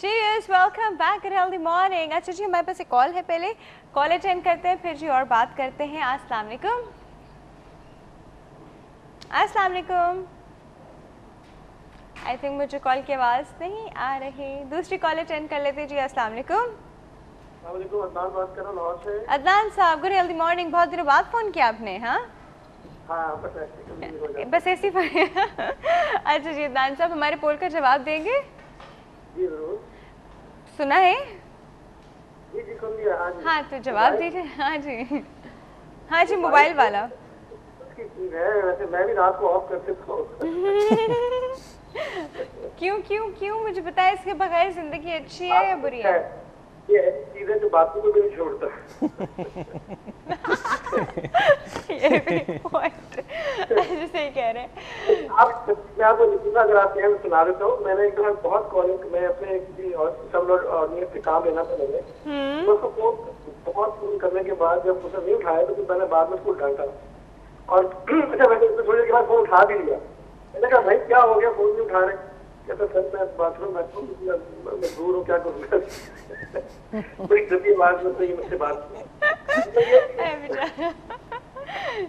Cheers, welcome back at Healthy Morning। अच्छा जी, हमारे पास एक कॉल है, पहले कॉल अटेंड करते हैं, फिर जी और बात करते हैं। अस्सलाम वालेकुम। अस्सलाम वालेकुम। आई थिंक मुझे कॉल की आवाज़ नहीं आ रही, दूसरी कॉल अटेंड कर लेते हैं जी। अस्सलाम वालेकुम। अदनान बात कर रहा हूँ लाहौर से। अदनान साहब, गुड हेल्दी मॉर्निंग। बहुत दिनों बाद फ़ोन किया आपने। हाँ बस ऐसे ही अच्छा जी अदनान साहब, हमारे पोल का जवाब देंगे? जी जरूर। सुना है? जी जी सुन लिया। हाँ तो जवाब दीजिए। हाँ जी, हाँ जी, मोबाइल वाला। उसकी चीज है, वैसे मैं भी रात को ऑफ कर सकता हूँ। क्यों क्यों क्यों, मुझे बताएं, इसके बगैर जिंदगी अच्छी है या बुरी है? ये ऐसी चीज है जो बातों को भी नहीं छोड़ता। ये भी पॉइंट सही कह रहे हैं आप। मैं आपको लिखूंगा, अगर आप कहें सुना देता हूँ। मैंने एक बार बहुत कॉलिंग, मैं अपने किसी और सब लोग ऑडियंस से काम लेना था मैंने, तो उसको बहुत फोन करने के बाद जब उसने नहीं उठाया तो फिर मैंने बाद में उसको डांटा। और अच्छा, मैंने उसको थोड़ी देर के बाद फोन उठा भी लिया। मैंने कहा भाई क्या हो गया, फोन नहीं उठा रहे? कहता सर मैं बाथरूम में मजबूर हूँ, क्या करूँगा। बड़ी गंदी आवाज में तो ये मुझसे बात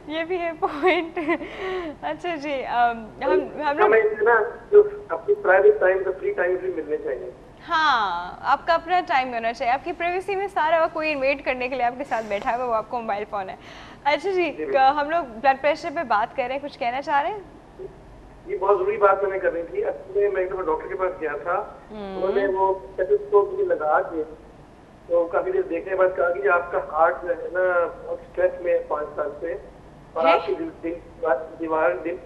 ये भी है पॉइंट। अच्छा जी, हम लोग ना जो अपनी प्राइवेट टाइम का फ्री टाइम भी मिलने चाहिए। हाँ, आपका अपना टाइम होना चाहिए, आपकी प्राइवेसी में सारा कोई इन्वेट करने के लिए आपके साथ बैठा है वो आपको मोबाइल फोन है। अच्छा जी, हम लोग ब्लड प्रेशर पे बात कर रहे हैं, कुछ कहना चाह रहे हैं? ये बहुत जरूरी बात मैंने कर रही थी। असली में मैं एक दफा डॉक्टर के पास गया था, उन्होंने वो स्टेथोस्कोप मुझे लगा के तो काफी देर देखने के बाद कहा कि आपका हार्ट जो है ना बहुत स्ट्रेस में है 5 साल से, और आपकी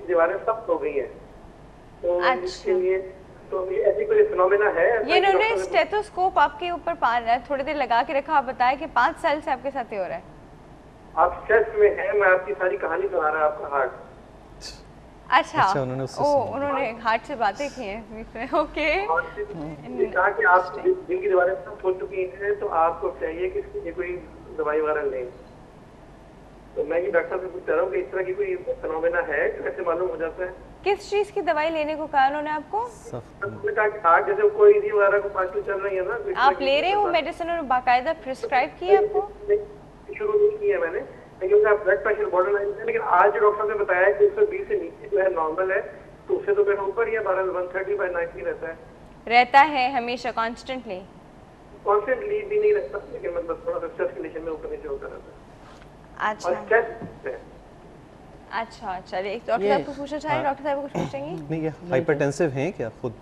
दीवारें सख्त हो गई हैं। तो इसके लिए तो ये ऐसी कोई फिनोमेना है? ये इन्होंने स्टेथोस्कोप आपके ऊपर थोड़ी देर लगा के रखा, आप बताया कि 5 साल से आपके साथ ये हो रहा है। आप स्ट्रेस में हैं, मैं आपकी सारी कहानी सुना रहा आपका हार्ट। अच्छा उन्होंने हार्ट से बातें की हैं। ओके, कहा कि आप दिल की दीवारें सब खोल चुकी हैं, तो आपको चाहिए कि इसकी कोई दवाई वगैरह लें। तो मैं ये डॉक्टर से पूछ रहा हूँ कि इस तरह की कोई फिनोमेना है, कैसे मालूम हो जाता है? किस चीज की दवाई लेने को कहा उन्होंने आपको? कहा कि हार्ट जैसे कोई वगैरह को पास चल रही है ना, आप ले रहे हो मेडिसिन और बाकायदा प्रिस्क्राइब की है आपको? शुरू नहीं किया मैंने, लेकिन ब्लड प्रेशर बॉर्डरलाइन है, लेकिन आज जो डॉक्टर ने बताया कि 120 से नीचे जो है नॉर्मल है, तो उससे तो मेरा ऊपर ही है, 130/90 रहता है हमेशा कॉन्स्टेंटली भी नहीं रहता, लेकिन मतलब थोड़ा सा स्ट्रेस कंडीशन में ऊपर नीचे होता रहता है। अच्छा अच्छा, चलिए डॉक्टर साहब को पूछना चाहिए। डॉक्टर साहब को कुछ पूछेंगे? नहीं, ये हाइपरटेंसिव हैं क्या खुद?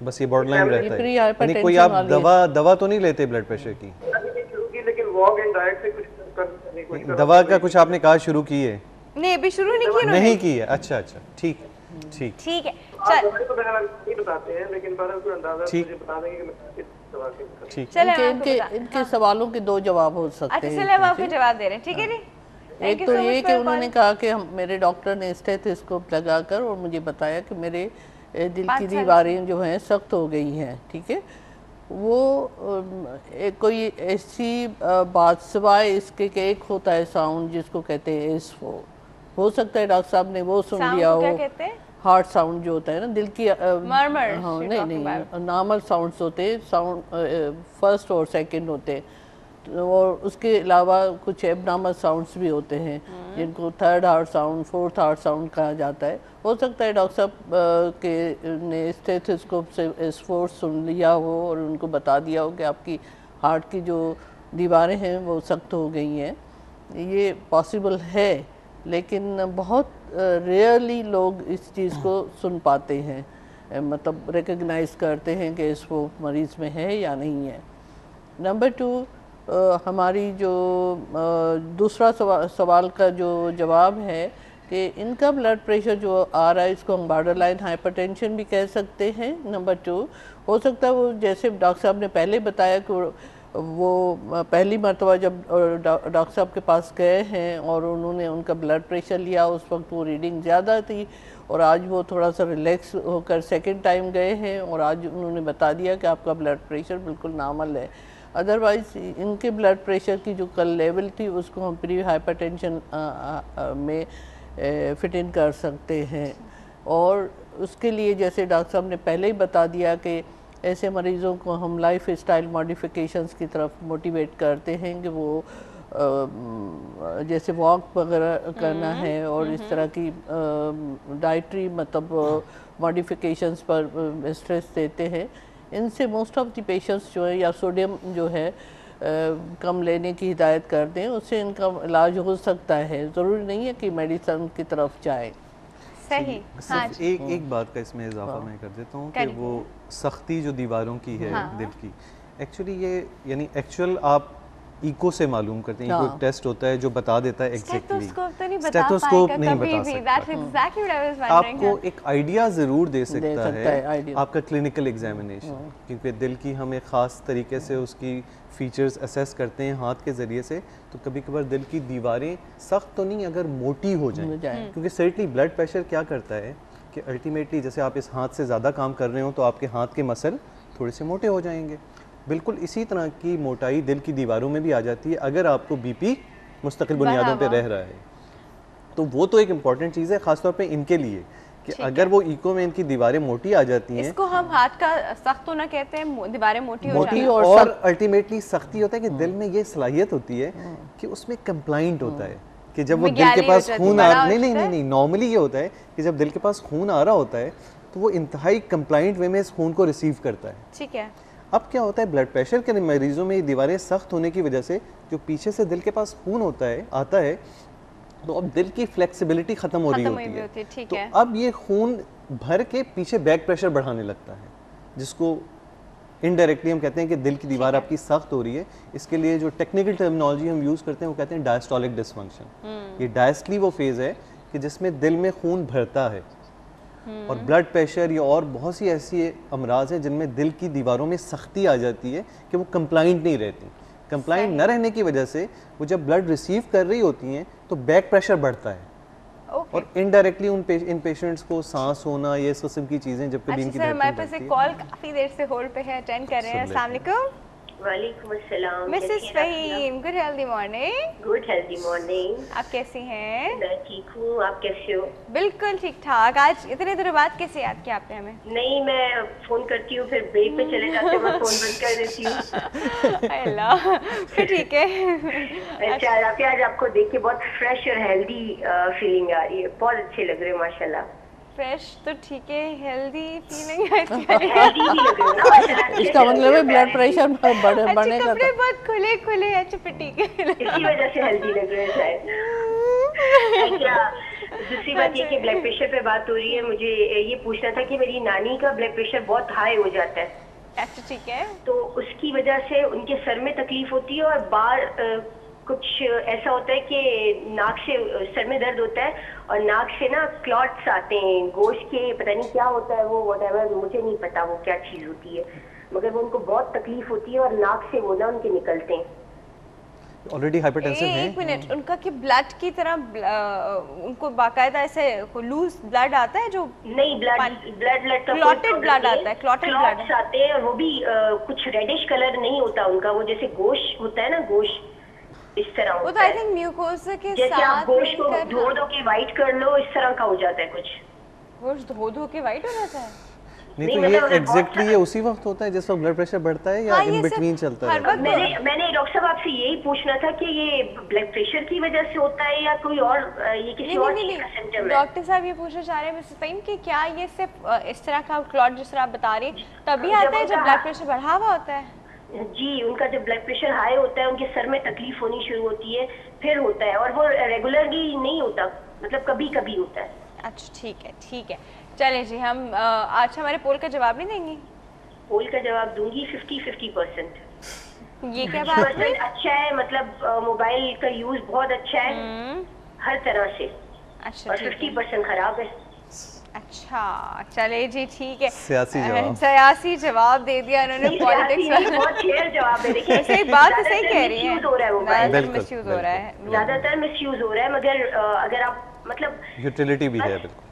बस ये बॉर्डरलाइन रहता है, यानी कोई आप दवा तो नहीं लेते ब्लड प्रेशर की? लेकिन वॉक एंड डाइट से कुछ दवा का कुछ आपने कहा शुरू की है? नहीं, अभी शुरू नहीं की है। अच्छा अच्छा, ठीक ठीक ठीक है। नहीं बताते हैं, लेकिन कोई अंदाजा मुझे बता देंगे कि दवा के। ठीक, इनके सवालों के 2 जवाब हो सकते हैं। अच्छा, चलिए हम आपको जवाब दे रहे हैं, ठीक है जी। एक तो ये कि उन्होंने कहा कि मेरे डॉक्टर ने स्टेथोस्कोप लगाकर और मुझे बताया कि मेरे दिल की दीवारें जो हैं सख्त हो गई हैं, ठीक है। वो कोई ऐसी बात सिवाय इसके कि एक होता है साउंड जिसको कहते हैं S4, हो सकता है डॉक्टर साहब ने वो सुन लिया हो। हार्ट साउंड जो होता है ना दिल की मर्मर, हाँ नहीं नॉर्मल साउंड्स होते हैं, साउंड फर्स्ट और सेकंड होते हैं, और उसके अलावा कुछ एबनॉर्मल साउंड्स भी होते हैं जिनको third heart sound, fourth heart sound कहा जाता है। हो सकता है डॉक्टर साहब के ने स्टेथोस्कोप से S4 सुन लिया हो और उनको बता दिया हो कि आपकी हार्ट की जो दीवारें हैं वो सख्त हो गई हैं। ये पॉसिबल है, लेकिन बहुत रेयरली लोग इस चीज़ को सुन पाते हैं, मतलब रिकग्नाइज करते हैं कि S4 मरीज़ में है या नहीं है। नंबर 2, हमारी जो दूसरा सवाल का जो जवाब है कि इनका ब्लड प्रेशर जो आ रहा है इसको हम बॉर्डरलाइन हाइपरटेंशन भी कह सकते हैं। नंबर 2, हो सकता है वो जैसे डॉक्टर साहब ने पहले बताया कि वो पहली मरतबा जब डॉक्टर साहब के पास गए हैं और उन्होंने उनका ब्लड प्रेशर लिया, उस वक्त वो रीडिंग ज़्यादा थी, और आज वो थोड़ा सा रिलैक्स होकर सेकंड टाइम गए हैं और आज उन्होंने बता दिया कि आपका ब्लड प्रेशर बिल्कुल नॉर्मल है। अदरवाइज़ इनके ब्लड प्रेशर की जो कल लेवल थी उसको हम प्री हाइपरटेंशन में फिट इन कर सकते हैं, और उसके लिए जैसे डॉक्टर साहब ने पहले ही बता दिया कि ऐसे मरीज़ों को हम लाइफ स्टाइल मॉडिफिकेशंस की तरफ मोटिवेट करते हैं कि वो जैसे वॉक वगैरह करना है और इस तरह की डाइटरी मतलब मॉडिफिकेशंस पर स्ट्रेस देते हैं। इनसे मोस्ट ऑफ द पेशेंट्स जो है या सोडियम जो है कम लेने की हिदायत कर दें, उससे इनका इलाज हो सकता है। ज़रूरी नहीं है कि मेडिसिन की तरफ जाए। सही। हाँ, एक बात का इसमें इजाफा मैं कर देता हूँ कि वो सख्ती जो दीवारों की है दिल की, एक्चुअली ये यानी एक्चुअल आप इको से मालूम करते हैं। इको एक टेस्ट होता है जो बता देता है एग्जैक्टली, स्टेथोस्कोप नहीं बता सकता। आपको एक आइडिया ज़रूर दे सकता है आपका क्लिनिकल एग्जामिनेशन, क्योंकि दिल की हम एक ख़ास तरीके से उसकी फीचर्स असेस करते हैं हाथ के ज़रिए से। तो कभी कभार दिल की दीवारें सख्त तो नहीं अगर मोटी हो जाएं, क्योंकि सर्टली ब्लड प्रेशर क्या करता है कि अल्टीमेटली जैसे आप इस हाथ से ज़्यादा काम कर रहे हो तो आपके हाथ के मसल थोड़े से मोटे हो जाएंगे। बिल्कुल इसी तरह की मोटाई दिल की दीवारों में भी आ जाती है अगर आपको बीपी मुस्तकिल बुनियादों पे रह रहा है। तो वो तो एक इम्पॉर्टेंट चीज़ है ख़ासतौर पे इनके लिए कि अगर वो इको में इनकी दीवारें मोटी आ जाती हैं, इसको हम हाथ का सख्त होना कहते हैं, दीवारें मोटी हो जाती हैं। और अल्टीमेटली सख्ती होता है कि दिल में ये सलाहियत होती है कि उसमें कंप्लाइंट होता है कि जब वो दिल के पास खून आ नहीं नॉर्मली ये होता है कि जब दिल के पास खून आ रहा होता है तो वो इंतहाई कंप्लाइंट वे में इस खून को रिसीव करता है। ठीक है। अब क्या होता है ब्लड प्रेशर के मरीजों में दीवारें सख्त होने की वजह से जो पीछे से दिल के पास खून होता है आता है तो अब दिल की फ्लेक्सिबिलिटी खत्म हो रही होती है। तो अब ये खून भर के पीछे बैक प्रेशर बढ़ाने लगता है, जिसको इनडायरेक्टली हम कहते हैं कि दिल की दीवार आपकी सख्त हो रही है। इसके लिए जो टेक्निकल टर्मिनोलॉजी हम यूज करते हैं वो कहते हैं डायस्टोलिक डिसफंक्शन। ये डायस्टली वो फेज है कि जिसमें दिल में खून भरता है और ब्लड प्रेशर या और बहुत सी ऐसी अमराज है जिनमें दिल की दीवारों में सख्ती आ जाती है कि वो कंप्लाइंट नहीं रहती। कंप्लाइंट न रहने की वजह से वो जब ब्लड रिसीव कर रही होती हैं तो बैक प्रेशर बढ़ता है और इनडायरेक्टली इन पेशेंट्स को सांस होना ये इस किस्म की चीजें जब कभी इनकी हमारे पास एक कॉल काफी देर से होल्ड पे है, अटेंड कर रहे हैं। अस्सलाम वालेकुम। वालेकुम अस्सलाम। Mrs Fahim, good healthy morning. Good healthy morning. आप कैसी हैं? मैं ठीक हूँ, आप कैसे हो? बिल्कुल ठीक ठाक। आज इतने दिनों बाद कैसे याद किया आपने हमें? नहीं, मैं फोन करती हूँ फिर ब्रेक पे चले जाते हैं, मैं फोन बंद कर देती हूँ। अल्लाह, फिर ठीक है। अच्छा, आज आपको देख के बहुत फ्रेश और हेल्दी फीलिंग आ रही है, बहुत अच्छे लग रहे हो माशाल्लाह। फ्रेश तो ठीक है, हेल्दी फीलिंग इसका मतलब है ब्लड प्रेशर बढ़ने का। कपड़े बहुत खुले खुले, अच्छा फिर ठीक है, इसी वजह से हेल्दी लग रहे हैं शायद। अच्छा, दूसरी बात ये कि ब्लड प्रेशर पे बात हो रही है, मुझे ये पूछना था कि मेरी नानी का ब्लड प्रेशर बहुत हाई हो जाता है। अच्छा ठीक है। तो उसकी वजह से उनके सर में तकलीफ होती है और बार कुछ ऐसा होता है कि नाक से सर में दर्द होता है और नाक से ना क्लॉट्स आते हैं गोश्त के, पता नहीं क्या होता है वो, व्हाटएवर, मुझे नहीं पता वो क्या चीज होती है, मगर वो उनको बहुत तकलीफ होती है और नाक से वो ना उनके निकलते हैं। ऑलरेडी हाइपरटेंसिव हैं। एक मिनट, उनका कि ब्लड की तरह उनको बाकायदा ऐसे लूज ब्लड आता है जो? नहीं, ब्लड क्लॉटेड ब्लड आता है, क्लॉटेड ब्लड आते हैं और वो भी कुछ रेडिश कलर नहीं होता उनका, वो जैसे गोश्त होता है ना, गोश्त इस तरह होता है। वो तो आई थिंक म्यूकोसा के जैसे साथ आप गोश्त को धो के वाइट कर लो, इस तरह का हो जाता है कुछ। गोश्त धो के वाइट हो जाता है? नहीं तो ये एग्जैक्टली ये उसी वक्त होता है जिस वक्त ब्लड प्रेशर बढ़ता है या इन बिटवीन चलता है? मैंने डॉक्टर साहब आपसे यही पूछना था कि ये ब्लड प्रेशर की वजह से होता है या कोई और, ये किसी और चीज का सिम्टम है? डॉक्टर साहब ये पूछना चाह रहे हैं मिसेस फहीम कि क्या ये सिर्फ इस तरह का क्लॉट जिस तरह आप बता रही तभी आता है जब ब्लड प्रेशर बढ़ा हुआ होता है? जी, उनका जब ब्लड प्रेशर हाई होता है उनके सर में तकलीफ होनी शुरू होती है, फिर होता है और वो रेगुलरली नहीं होता, मतलब कभी कभी होता है। अच्छा ठीक है। चले जी, हम आज हमारे पोल का जवाब नहीं देंगी? पोल का जवाब दूंगी 50-50%। ये क्या बात है? अच्छा है, मतलब मोबाइल का यूज बहुत अच्छा है हर तरह से। अच्छा, और 50% खराब है। अच्छा चले जी ठीक है। सियासी जवाब दे दिया उन्होंने, पॉलिटिक्स वाला बहुत शेयर जवाब दे। देखिए सही बात तो सही कह रही हैं, हो रहा है मोबाइल, मिसयूज हो रहा है, ज्यादातर मिसयूज हो रहा है, मगर अगर आप मतलब यूटिलिटी भी है बिल्कुल।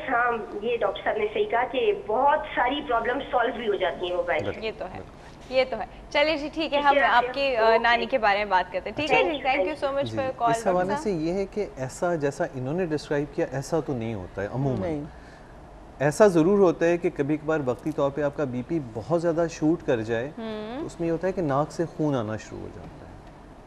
हाँ, ये डॉक्टर साहब ने सही कहा कि बहुत सारी प्रॉब्लम सॉल्व भी हो जाती है मोबाइल। ये तो है। चलिए जी ठीक है, हम आपकी नानी के बारे में बात करते हैं। ठीक है जी, thank you so much for call. इस हवाले से ये है कि ऐसा जैसा इन्होंने डिस्क्राइब किया ऐसा तो नहीं होता है अमूमन। ऐसा ज़रूर होता है कि कभी कभार वक्ती तौर पे आपका बीपी बहुत ज़्यादा शूट कर जाए तो उसमें ये होता है कि नाक से खून आना शुरू हो जाता है।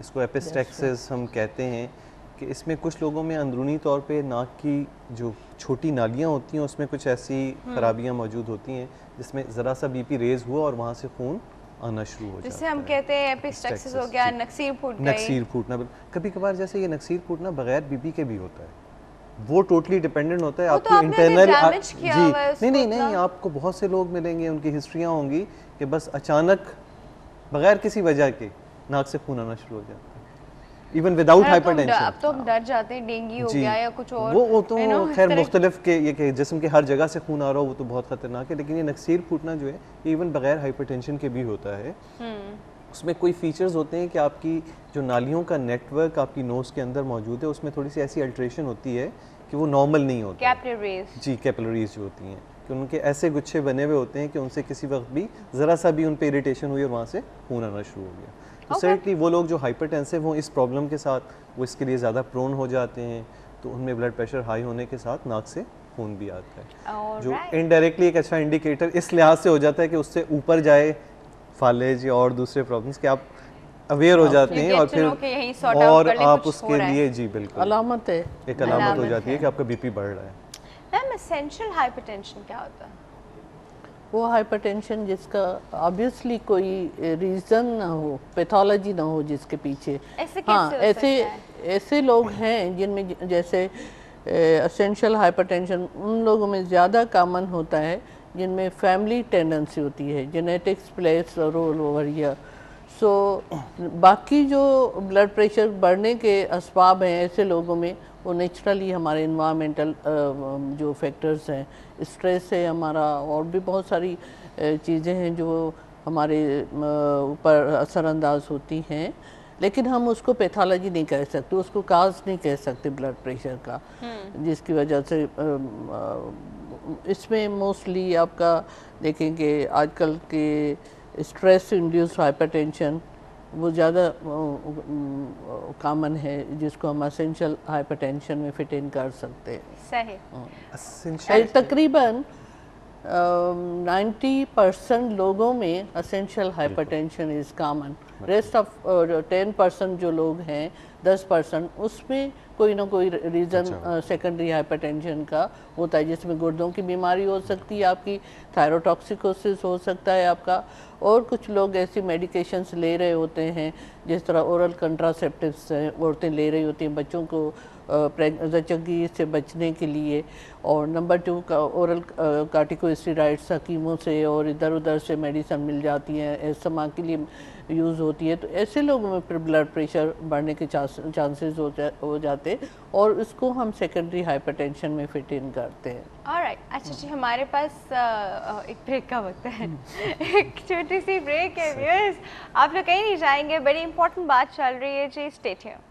इसको एपिस्टेक्सिस हम कहते हैं कि इसमें कुछ लोगों में अंदरूनी तौर पे नाक की जो छोटी नालियाँ होती हैं उसमें कुछ ऐसी खराबियाँ मौजूद होती हैं जिसमें ज़रा सा बीपी रेज हुआ और वहाँ से खून आना शुरू हो जाता है। जिसे हम कहते हैं एपिस्टेक्सिस हो गया, नक्सीर फूट गई। नक्सीर फूटना, कभी कभार जैसे ये नक्सीर फूटना बगैर बीपी के भी होता है, वो टोटली डिपेंडेंट होता है आपकी इंटरनल जी। नहीं, आपको बहुत से लोग मिलेंगे उनकी हिस्ट्रियाँ होंगी कि बस अचानक बगैर किसी वजह के नाक से खून आना शुरू हो जाता है, इवन विदाउट हाइपरटेंशन। अब तो हम डर जाते हैं डेंगू हो गया या कुछ और, वो तो खैर मुख्तलिफ के ये कि जिस्म के हर जगह से खून आ रहा हो वो तो बहुत खतरनाक है, लेकिन ये नक्सीर फूटना जो है ये इवन बगैर हाइपरटेंशन के भी होता है। उसमें कोई फीचर्स होते हैं कि आपकी जो नालियों का नेटवर्क आपकी नोज़ के अंदर मौजूद है उसमें थोड़ी सी ऐसी अल्ट्रेशन होती है कि वो नॉर्मल नहीं होता। कैपिलरीज जी, कैपिलरीज जो होती हैं कि उनके ऐसे गुच्छे बने हुए होते हैं कि उनसे किसी वक्त भी ज़रा सा भी उन पर इरिटेशन हुई और वहाँ से खून आना शुरू हो गया। तो सर्टनली वो लोग जो हाइपरटेंसिव हों इस प्रॉब्लम के साथ वो इसके लिए ज़्यादा प्रोन हो जाते हैं, तो उनमें ब्लड प्रेशर हाई होने के साथ नाक से खून भी आता है, जो इनडायरेक्टली एक अच्छा इंडिकेटर इस लिहाज से हो जाता है कि उससे ऊपर जाए फालेज या और दूसरे प्रॉब्लम्स के आप अवेयर हो जाते हैं और फिर और आप उसके लिए जी बिल्कुल अलामत है, एक अलामत हो जाती है कि आपका बीपी बढ़ रहा है। मैम एसेंशियल हाइपरटेंशन क्या होता है? वो हाइपरटेंशन जिसका ऑब्वियसली कोई रीज़न ना हो, पैथोलॉजी ना हो जिसके पीछे। हाँ, ऐसे लोग हैं जिनमें जैसे एसेंशियल हाइपरटेंशन उन लोगों में ज़्यादा कॉमन होता है जिनमें फैमिली टेंडेंसी होती है, genetics plays role over here. So बाकी जो ब्लड प्रेशर बढ़ने के असबाब हैं ऐसे लोगों में वो नेचुरली हमारे इन्वायरमेंटल जो फैक्टर्स हैं, स्ट्रेस है हमारा, और भी बहुत सारी चीज़ें हैं जो हमारे ऊपर असरअंदाज होती हैं, लेकिन हम उसको पैथोलॉजी नहीं कह सकते, उसको काज नहीं कह सकते ब्लड प्रेशर का, जिसकी वजह से इसमें मोस्टली आपका देखेंगे आजकल के स्ट्रेस इंड्यूस्ड हाइपरटेंशन वो ज़्यादा कॉमन है, जिसको हम एसेंशियल हाइपरटेंशन में फिट इन कर सकते हैं। सही। तकरीबन 90% लोगों में essential hypertension is common. Rest of 10% जो लोग हैं, 10% उसमें कोई ना कोई रीज़न सेकेंडरी हाइपरटेंशन का होता है, जिसमें गुर्दों की बीमारी हो सकती है, आपकी थायरोटॉक्सिकोसिस हो सकता है आपका, और कुछ लोग ऐसी मेडिकेशंस ले रहे होते हैं जिस तरह ओरल कंट्रासेप्टिव्स औरतें ले रही होती हैं बच्चों को जचगी से बचने के लिए, और नंबर 2 का ओरल कार्टिकोस्टेरॉइड्स हकीमों से और इधर उधर से मेडिसिन मिल जाती हैं, एस्थमा के लिए यूज़ होती है। तो ऐसे लोगों में फिर ब्लड प्रेशर बढ़ने के चांसेस हो जाते और इसको हम सेकेंडरी हाइपरटेंशन में फिट इन करते हैं। ऑलराइट, अच्छा जी, हमारे पास एक ब्रेक का वक्त है। एक छोटी सी ब्रेक है व्यूअर्स, आप लोग कहीं नहीं जाएंगे, बड़ी इंपॉर्टेंट बात चल रही है जी, स्टे ट्यून्ड।